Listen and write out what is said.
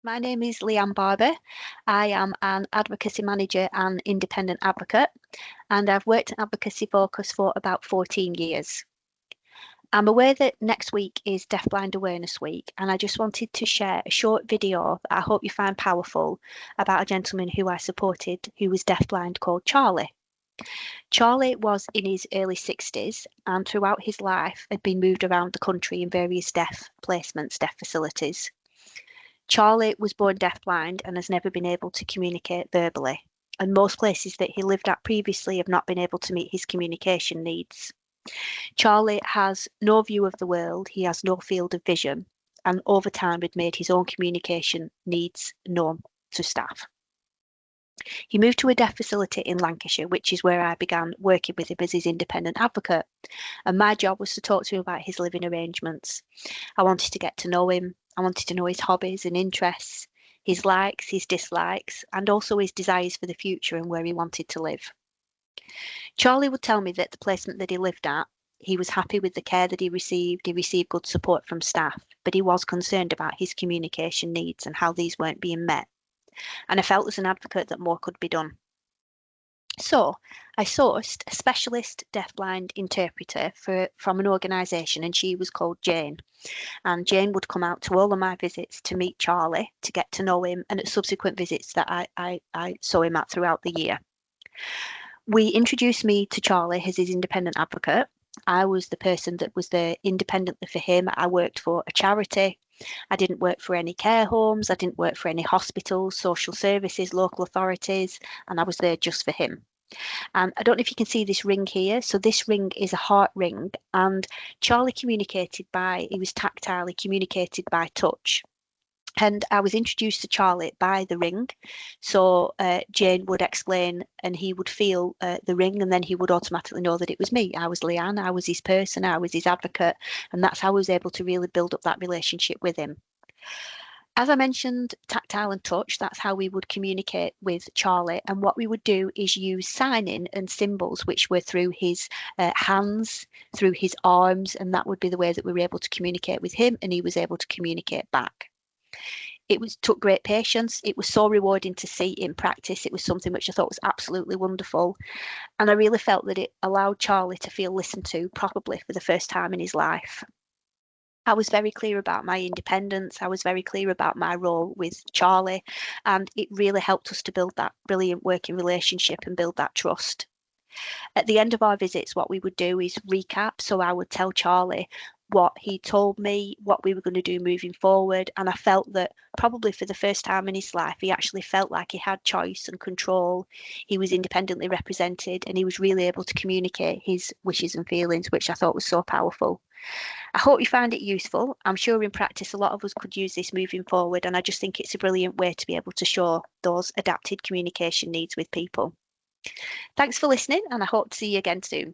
My name is Leanne Barber. I am an advocacy manager and independent advocate, and I've worked in Advocacy Focus for about 14 years. I'm aware that next week is Deafblind Awareness Week, and I just wanted to share a short video that I hope you find powerful about a gentleman who I supported who was deafblind called Charlie. Charlie was in his early 60s and throughout his life had been moved around the country in various deaf placements, deaf facilities. Charlie was born deafblind and has never been able to communicate verbally, and most places that he lived at previously have not been able to meet his communication needs. Charlie has no view of the world, he has no field of vision, and over time had made his own communication needs known to staff. He moved to a deaf facility in Lancashire, which is where I began working with him as his independent advocate. And my job was to talk to him about his living arrangements. I wanted to get to know him. I wanted to know his hobbies and interests, his likes, his dislikes, and also his desires for the future and where he wanted to live. Charlie would tell me that the placement that he lived at, he was happy with the care that he received good support from staff, but he was concerned about his communication needs and how these weren't being met. And I felt as an advocate that more could be done. So I sourced a specialist deafblind interpreter from an organisation, and she was called Jane. And Jane would come out to all of my visits to meet Charlie, to get to know him, and at subsequent visits that I saw him at throughout the year. We introduced me to Charlie as his independent advocate. I was the person that was there independently for him. I worked for a charity. I didn't work for any care homes. I didn't work for any hospitals, social services, local authorities, and I was there just for him. And I don't know if you can see this ring here. So this ring is a heart ring, and Charlie he was tactile, he communicated by touch. And I was introduced to Charlie by the ring. So Jane would explain and he would feel the ring, and then he would automatically know that it was me. I was Leanne, I was his person, I was his advocate. And that's how I was able to really build up that relationship with him. As I mentioned, tactile and touch, that's how we would communicate with Charlie. And what we would do is use signing and symbols, which were through his hands, through his arms, and that would be the way that we were able to communicate with him, and he was able to communicate back. It took great patience. It was so rewarding to see in practice. It was something which I thought was absolutely wonderful. And I really felt that it allowed Charlie to feel listened to, probably for the first time in his life. I was very clear about my independence. I was very clear about my role with Charlie, and it really helped us to build that brilliant working relationship and build that trust. At the end of our visits, what we would do is recap. So I would tell Charlie what he told me, what we were going to do moving forward. And I felt that probably for the first time in his life, he actually felt like he had choice and control. He was independently represented, and he was really able to communicate his wishes and feelings, which I thought was so powerful. I hope you find it useful. I'm sure in practice, a lot of us could use this moving forward. And I just think it's a brilliant way to be able to show those adapted communication needs with people. Thanks for listening, and I hope to see you again soon.